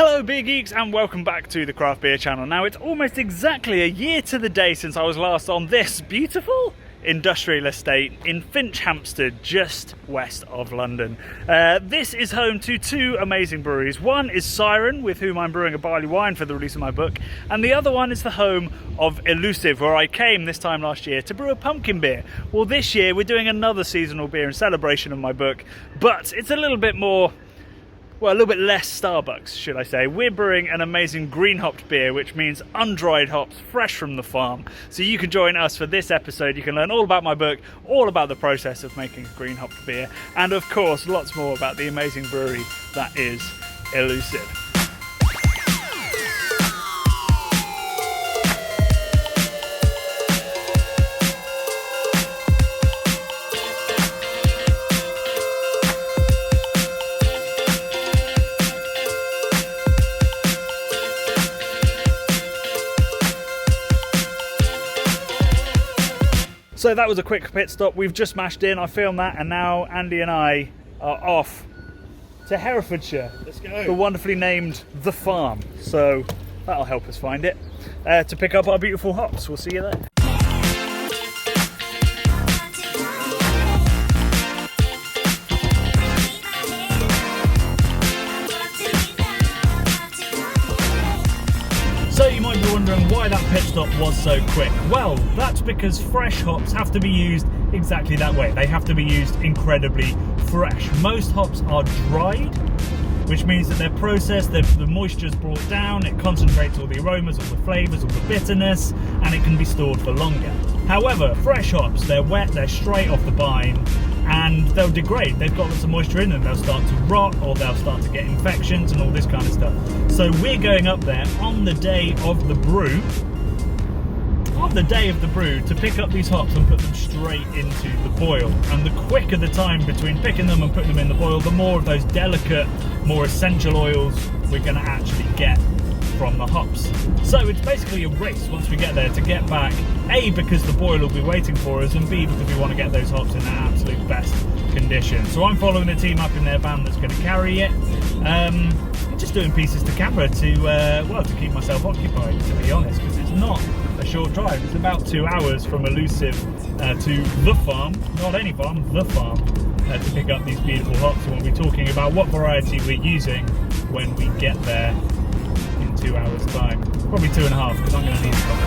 Hello beer geeks and welcome back to the Craft Beer channel. Now it's almost exactly a year to the day since I was last on this beautiful industrial estate in Finch, Hampstead, just west of London. This is home to two amazing breweries. One is Siren, with whom I'm brewing a barley wine for the release of my book, and the other one is the home of Elusive, where I came this time last year to brew a pumpkin beer. Well, this year we're doing another seasonal beer in celebration of my book, but it's a little bit more, well, a little bit less Starbucks, should I say. We're brewing an amazing green hopped beer, which means undried hops, fresh from the farm. So you can join us for this episode. You can learn all about my book, all about the process of making a green hopped beer, and of course, lots more about the amazing brewery that is Elusive. So that was a quick pit stop. We've just smashed in, I filmed that, and now Andy and I are off to Herefordshire. Let's go. The wonderfully named The Farm. So that'll help us find it, to pick up our beautiful hops. We'll see you there. So you might be wondering why that pit stop was so quick. Well, that's because fresh hops have to be used exactly that way. They have to be used incredibly fresh. Most hops are dried, which means that they're processed, the moisture's brought down, it concentrates all the aromas, all the flavours, all the bitterness, and it can be stored for longer. However, fresh hops, they're wet, they're straight off the vine, and they'll degrade. They've got lots of moisture in them. They'll start to rot, or they'll start to get infections and all this kind of stuff. So we're going up there on the day of the brew, to pick up these hops and put them straight into the boil. And the quicker the time between picking them and putting them in the boil, the more of those delicate, more essential oils we're going to actually get from the hops. So it's basically a race once we get there to get back, A, because the boil will be waiting for us, and B, because we want to get those hops in their absolute best condition. So I'm following the team up in their van that's going to carry it. Just doing pieces to camera to keep myself occupied, to be honest, because it's not a short drive. It's about 2 hours from Elusive to the farm, not any farm, the farm, to pick up these beautiful hops. And we'll be talking about what variety we're using when we get there in 2 hours time. Probably 2.5, because I'm going to need some.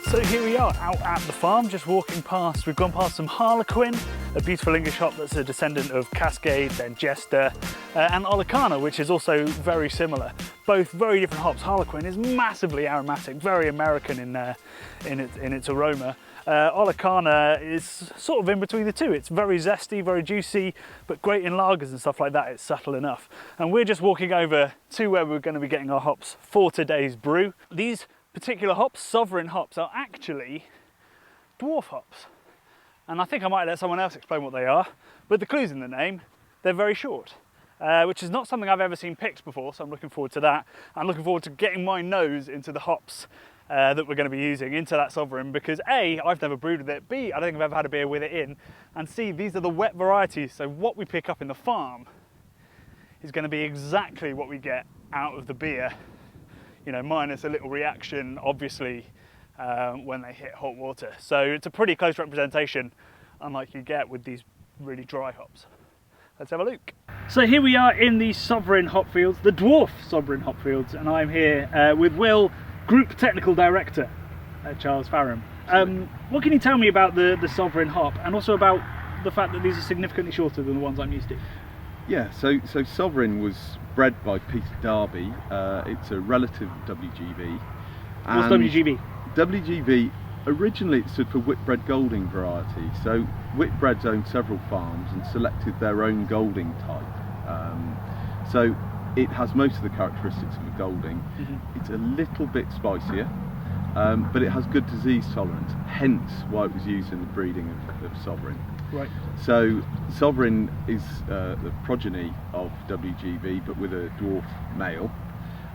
So here we are out at the farm, just walking past. We've gone past some Harlequin, a beautiful English hop that's a descendant of Cascade, then Jester, and Olicana, which is also very similar. Both very different hops. Harlequin is massively aromatic, very American in its aroma. Olicana is sort of in between the two. It's very zesty, very juicy, but great in lagers and stuff like that. It's subtle enough. And we're just walking over to where we're going to be getting our hops for today's brew. These particular hops, sovereign hops, are actually dwarf hops. And I think I might let someone else explain what they are, but the clue's in the name. They're very short, which is not something I've ever seen picked before, so I'm looking forward to that. I'm looking forward to getting my nose into the hops that we're going to be using, into that sovereign, because A, I've never brewed with it, B, I don't think I've ever had a beer with it in, and C, these are the wet varieties, so what we pick up in the farm is going to be exactly what we get out of the beer, you know, minus a little reaction, obviously, when they hit hot water. So it's a pretty close representation, unlike you get with these really dry hops. Let's have a look. So here we are in the sovereign hop fields, the dwarf sovereign hop fields, and I'm here with Will, Group Technical Director at Charles Fareham. What can you tell me about the sovereign hop, and also about the fact that these are significantly shorter than the ones I'm used to? Yeah, so Sovereign was bred by Peter Darby. It's a relative WGV. What's WGV? WGV, originally it stood for Whitbread Golding variety. So Whitbreads owned several farms and selected their own Golding type. So it has most of the characteristics of a Golding. Mm-hmm. It's a little bit spicier, but it has good disease tolerance, hence why it was used in the breeding of Sovereign. Right. So Sovereign is the progeny of WGB, but with a dwarf male.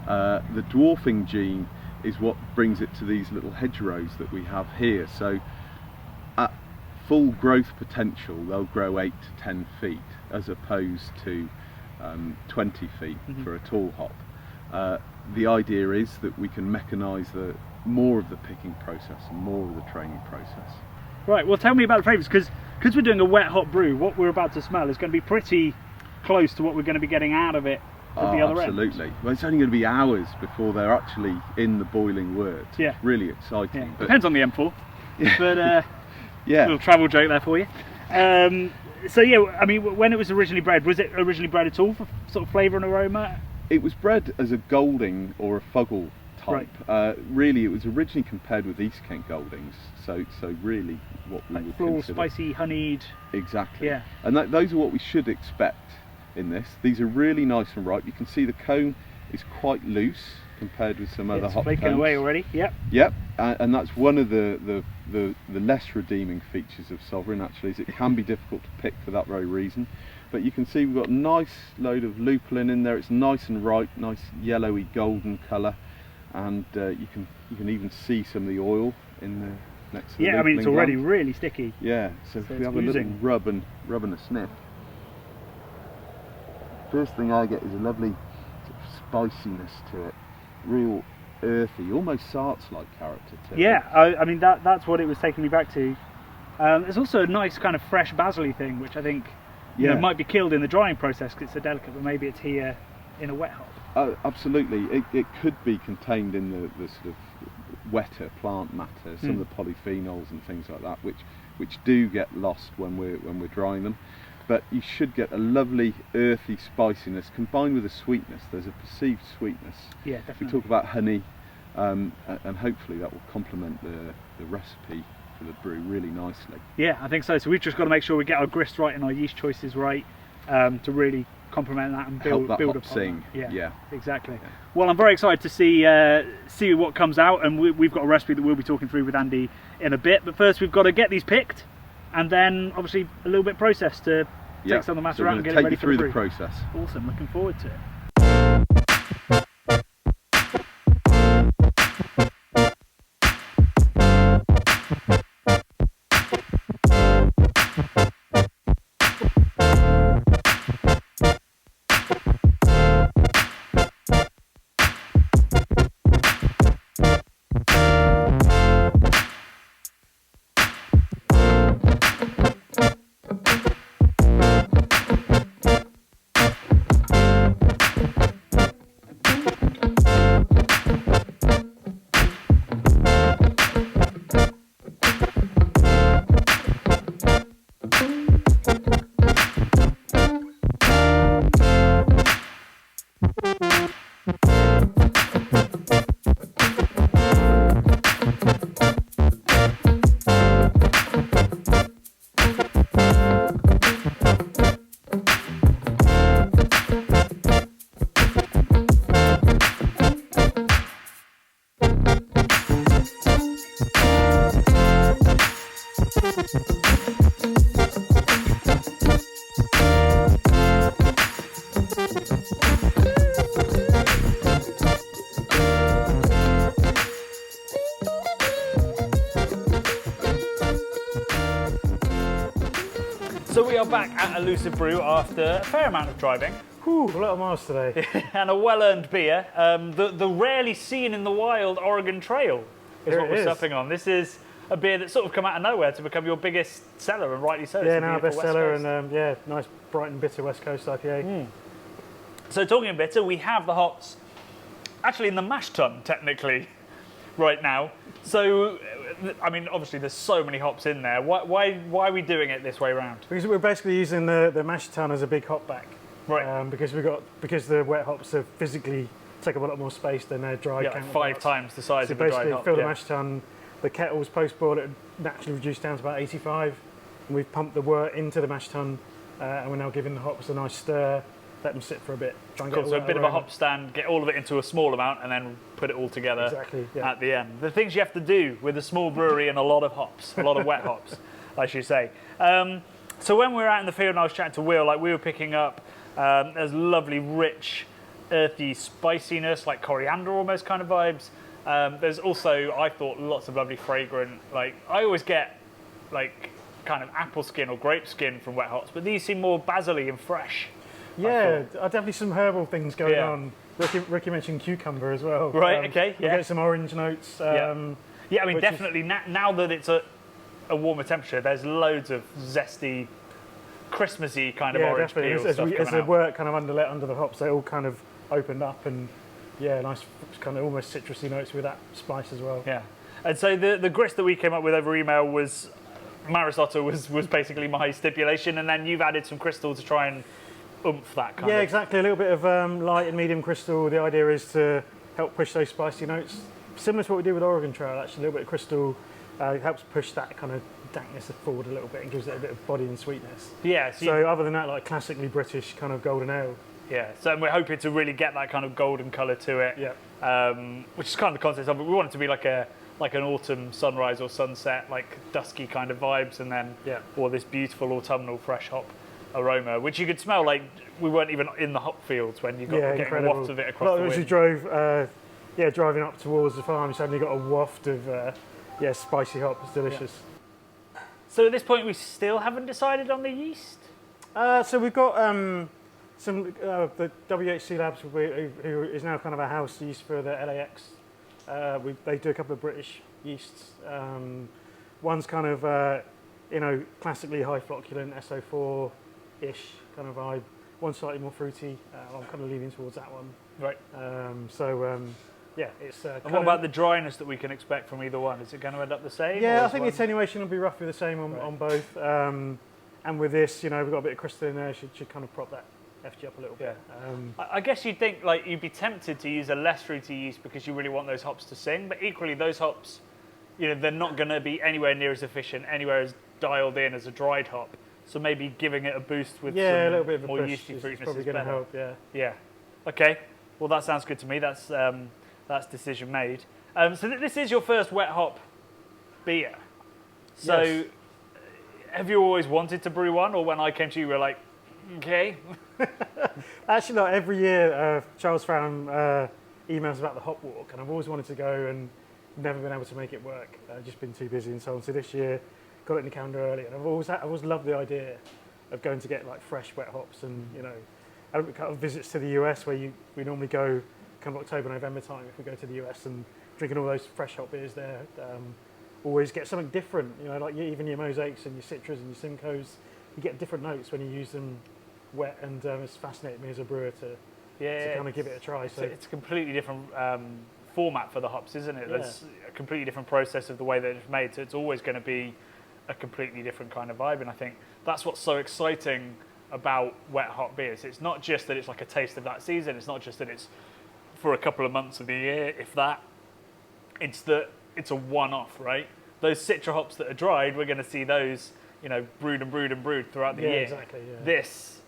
The dwarfing gene is what brings it to these little hedgerows that we have here. So at full growth potential, they'll grow 8 to 10 feet, as opposed to 20 feet for a tall hop. The idea is that we can mechanise more of the picking process and more of the training process. Right, well tell me about the flavours, because we're doing a wet hop brew, what we're about to smell is going to be pretty close to what we're going to be getting out of it at the other end. Absolutely. Well, it's only going to be hours before they're actually in the boiling wort. Yeah. It's really exciting. Yeah. Depends on the M4, but yeah. Little travel joke there for you. So yeah, I mean, when it was originally bred, was it originally bred at all for sort of flavour and aroma? It was bred as a Golding or a Fuggle type. Right. Really, it was originally compared with East Kent Goldings. So really, what we would floral, consider spicy, honeyed. Exactly. Yeah. And those are what we should expect in this. These are really nice and ripe. You can see the cone is quite loose compared with some other hop flaking cones. away already. Yep. Yep. And that's one of the less redeeming features of Sovereign. Actually, is it can be difficult to pick for that very reason. But you can see we've got a nice load of lupulin in there. It's nice and ripe, nice yellowy golden colour, and you can even see some of the oil in the next to the I mean it's lupulin already gland. really sticky. Yeah. So if we have oozing. a little rub and a sniff. First thing I get is a lovely sort of spiciness to it, real earthy, almost Sarts-like character to it. Yeah, I mean that's what it was taking me back to. There's also a nice kind of fresh basil-y thing, which I think you know, might be killed in the drying process because it's so delicate, but maybe it's here in a wet hop. Absolutely, it could be contained in the sort of wetter plant matter, some of the polyphenols and things like that, which do get lost when we're drying them. But you should get a lovely earthy spiciness combined with a sweetness. There's a perceived sweetness. Yeah, definitely. We talk about honey, and hopefully that will complement the recipe for the brew really nicely. Yeah, I think so. So we've just got to make sure we get our grist right and our yeast choices right to really complement that and build Help that hop upon sing. that. Yeah, exactly. Yeah. Well, I'm very excited to see what comes out, and we've got a recipe that we'll be talking through with Andy in a bit. But first, we've got to get these picked, and then obviously a little bit processed to take some of the matter out and get it ready for the brew. Take you through the process. Awesome, looking forward to it. So we are back at Elusive Brew after a fair amount of driving. Whew, a lot of miles today. And a well-earned beer. The rarely seen in the wild Oregon Trail is what we're supping on. This is a beer that's sort of come out of nowhere to become your biggest seller, and rightly so. Yeah, now best seller, and yeah, nice bright and bitter West Coast IPA. So talking of bitter, we have the hops actually in the mash tun, technically, right now. So, I mean, obviously there's so many hops in there. Why are we doing it this way around? Because we're basically using the mash tun as a big hop back. Right. Because the wet hops are physically take up a lot more space than their dry. Yeah, like 5 times the size so of a dry hop. So basically, fill the mash tun. The kettles post boil it naturally reduced down to about 85, and we've pumped the wort into the mash tun, and we're now giving the hops a nice stir. Let them sit for a bit. Try and get so a bit of a hop stand, get all of it into a small amount, and then put it all together at the end. The things you have to do with a small brewery and a lot of hops, a lot of wet hops, I should say. So when we were out in the field and I was chatting to Will, like we were picking up, there's lovely, rich, earthy spiciness, like coriander almost kind of vibes. There's also, I thought, lots of lovely fragrant, like I always get like kind of apple skin or grape skin from wet hops, but these seem more basil-y and fresh. Yeah, definitely some herbal things going on. Ricky mentioned cucumber as well. Right, okay, we get some orange notes. I mean, definitely now that it's a warmer temperature, there's loads of zesty, Christmassy kind of orange peel stuff as the work kind of underlet under the hops, they all kind of opened up and nice kind of almost citrusy notes with that spice as well. Yeah, and so the grist that we came up with over email was Marisotto was basically my stipulation, and then you've added some crystal to try and oomph that kind of. Yeah, exactly. A little bit of light and medium crystal. The idea is to help push those spicy notes, similar to what we do with Oregon Trail. Actually, a little bit of crystal helps push that kind of dankness forward a little bit and gives it a bit of body and sweetness. Yeah. So other than that, like classically British kind of golden ale. Yeah. So we're hoping to really get that kind of golden colour to it. Yeah. Which is kind of the concept of it. We want it to be like an autumn sunrise or sunset, like dusky kind of vibes, and then or this beautiful autumnal fresh hop aroma, which you could smell. Like we weren't even in the hop fields when you got getting a waft of it across the wind. As we drove, driving up towards the farm, you suddenly got a waft of spicy hop. It's delicious. Yeah. So at this point, we still haven't decided on the yeast. So we've got some the WHC Labs, who is now kind of a house yeast for the LAX. They do a couple of British yeasts. One's kind of classically high flocculent SO4-ish kind of vibe. One's slightly more fruity. I'm kind of leaning towards that one. Right. It's. And what about the dryness that we can expect from either one? Is it going to end up the same? Yeah, I think the attenuation will be roughly the same on both. And with this, we've got a bit of crystal in there. Should kind of prop that FG up a little bit. I guess you'd think like you'd be tempted to use a less fruity yeast because you really want those hops to sing, but equally those hops, they're not going to be anywhere near as efficient, anywhere as dialed in as a dried hop. So maybe giving it a boost with some a little bit of a more push yeasty is fruitness probably is going to better. help. Yeah. Okay. Well, that sounds good to me. That's decision made. So this is your first wet hop beer. So Yes. Have you always wanted to brew one, or when I came to you, you were like, okay? Actually, not every year. Charles Farnham emails about the hop walk, and I've always wanted to go and never been able to make it work. Just been too busy and so on. So this year, got it in the calendar early, and I've always loved the idea of going to get like fresh wet hops, and kind of visits to the US where we normally go kind of October, November time if we go to the US, and drinking all those fresh hop beers there. Always get something different, like even your mosaics and your citras and your simcoes, you get different notes when you use them wet, and it's fascinated me as a brewer to kind of give it a try. So it's a completely different format for the hops, isn't it? Yeah. There's a completely different process of the way that it's made, so it's always going to be a completely different kind of vibe, and I think that's what's so exciting about wet hop beers. It's not just that it's like a taste of that season, it's not just that it's for a couple of months of the year, if that. It's that it's a one-off, right? Those citra hops that are dried, we're going to see those, brewed and brewed and brewed throughout the year. Exactly. Yeah. This.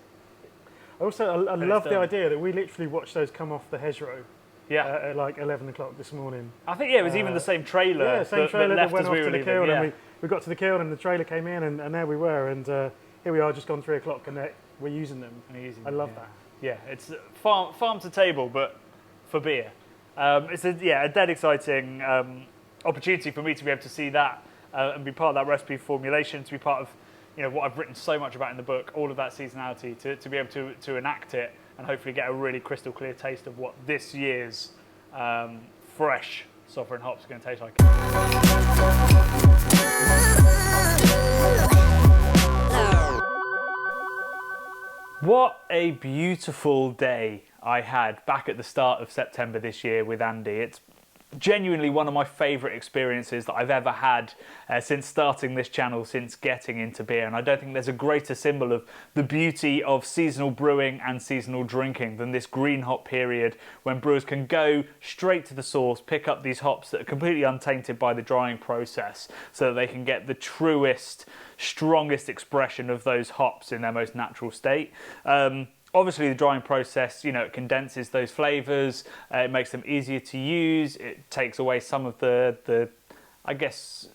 Also, I love the idea that we literally watched those come off the hedgerow. Yeah. At like 11 o'clock this morning. I think it was even the same trailer. Yeah, same trailer that went off to the kiln, yeah. and we got to the kiln, and the trailer came in, and there we were, and here we are, just gone 3 o'clock, and we're using them. I love that. Yeah, it's farm to table, but for beer. It's a dead exciting opportunity for me to be able to see that and be part of that recipe formulation, to be part of what I've written so much about in the book, all of that seasonality, to be able to enact it and hopefully get a really crystal clear taste of what this year's fresh sovereign hops are going to taste like. What a beautiful day I had back at the start of September this year with Andy. It's genuinely one of my favourite experiences that I've ever had since starting this channel, since getting into beer, and I don't think there's a greater symbol of the beauty of seasonal brewing and seasonal drinking than this green hop period, when brewers can go straight to the source, pick up these hops that are completely untainted by the drying process, so that they can get the truest, strongest expression of those hops in their most natural state. Obviously, the drying process, it condenses those flavours, it makes them easier to use, it takes away some of the I guess,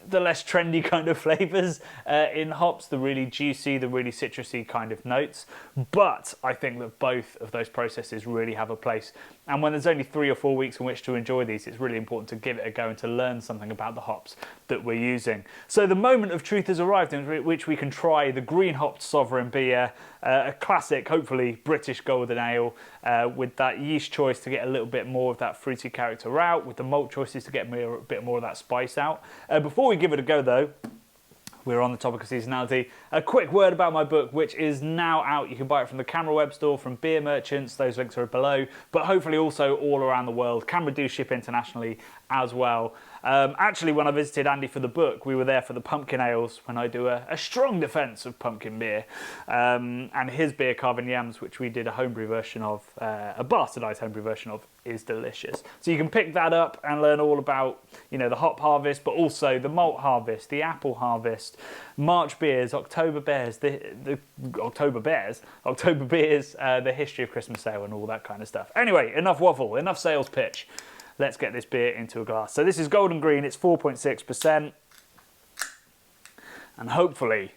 the less trendy kind of flavours in hops, the really juicy, the really citrusy kind of notes. But I think that both of those processes really have a place. And when there's only 3 or 4 weeks in which to enjoy these, it's really important to give it a go and to learn something about the hops that we're using. So the moment of truth has arrived in which we can try the green hopped Sovereign beer, a classic, hopefully British golden ale, with that yeast choice to get a little bit more of that fruity character out, with the malt choices to get a bit more of that spice out. Before we give it a go though, we're on the topic of seasonality. A quick word about my book, which is now out. You can buy it from the CAMRA web store, from beer merchants. Those links are below, but hopefully also all around the world. CAMRA do ship internationally as well. Actually, when I visited Andy for the book, we were there for the pumpkin ales when I do a strong defence of pumpkin beer. And his beer, Carving Yams, which we did a homebrew version of, a bastardised homebrew version of, is delicious. So you can pick that up and learn all about, the hop harvest, but also the malt harvest, the apple harvest, March beers, October beers, the October beers, the history of Christmas ale and all that kind of stuff. Anyway, enough waffle, enough sales pitch. Let's get this beer into a glass. So this is Golden Green, it's 4.6%. And hopefully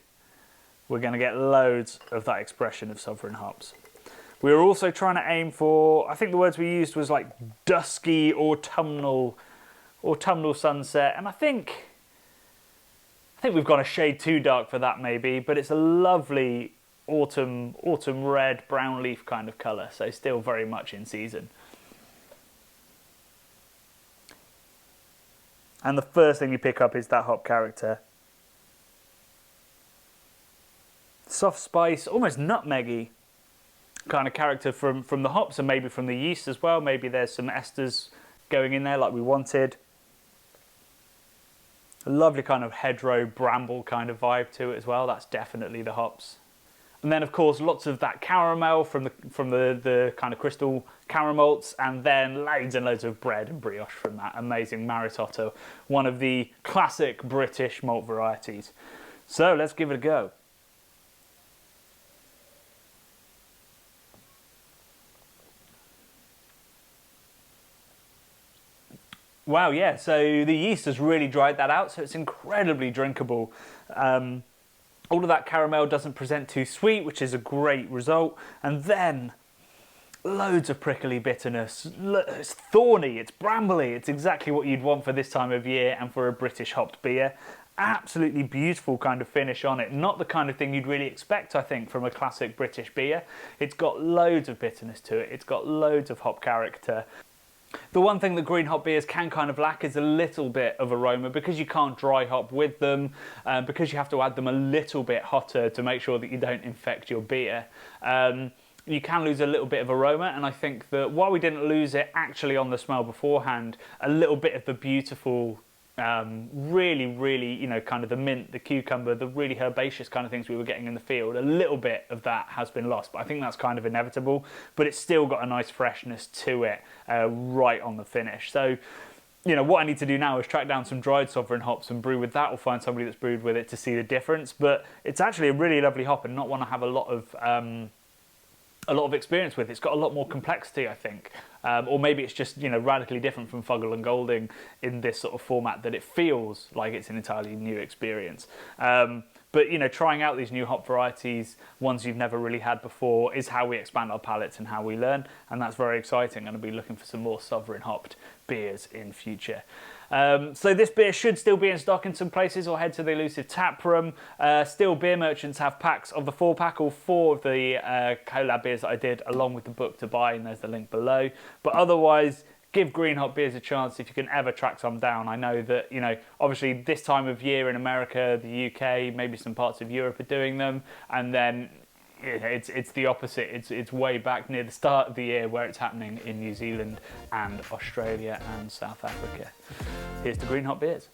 we're going to get loads of that expression of sovereign hops. We were also trying to aim for, I think the words we used was like dusky autumnal sunset. And I think we've gone a shade too dark for that maybe, but it's a lovely autumn red, brown leaf kind of colour. So still very much in season. And the first thing you pick up is that hop character. Soft spice, almost nutmeggy kind of character from the hops and maybe from the yeast as well. Maybe there's some esters going in there like we wanted. A lovely kind of hedgerow bramble kind of vibe to it as well. That's definitely the hops. And then, of course, lots of that caramel from the kind of crystal caramelts, and then loads and loads of bread and brioche from that amazing Maritotto, one of the classic British malt varieties. So let's give it a go. Wow, yeah, so the yeast has really dried that out, so it's incredibly drinkable. All of that caramel doesn't present too sweet, which is a great result. And then loads of prickly bitterness. It's thorny, it's brambly. It's exactly what you'd want for this time of year and for a British hopped beer. Absolutely beautiful kind of finish on it. Not the kind of thing you'd really expect, I think, from a classic British beer. It's got loads of bitterness to it. It's got loads of hop character. The one thing that green hop beers can kind of lack is a little bit of aroma, because you can't dry hop with them, because you have to add them a little bit hotter to make sure that you don't infect your beer. You can lose a little bit of aroma, and I think that while we didn't lose it actually on the smell beforehand, a little bit of the beautiful, really, kind of the mint, the cucumber, the really herbaceous kind of things we were getting in the field, a little bit of that has been lost, but I think that's kind of inevitable, but it's still got a nice freshness to it right on the finish. So, what I need to do now is track down some dried sovereign hops and brew with that, or find somebody that's brewed with it to see the difference, but it's actually a really lovely hop and not one I have a lot of experience with. It's got a lot more complexity, I think. Or maybe it's just, radically different from Fuggle and Golding in this sort of format, that it feels like it's an entirely new experience. But, trying out these new hop varieties, ones you've never really had before, is how we expand our palates and how we learn. And that's very exciting. I'm going to be looking for some more sovereign hopped beers in future. So this beer should still be in stock in some places, or head to the Elusive tap room. Still, beer merchants have packs of the 4-pack, all 4 of the collab beers that I did, along with the book to buy, and there's the link below. But otherwise, give green hop beers a chance if you can ever track some down. I know that, obviously this time of year in America, the UK, maybe some parts of Europe are doing them, and then it's the opposite. It's way back near the start of the year where it's happening in New Zealand and Australia and South Africa. Here's to green hop beers.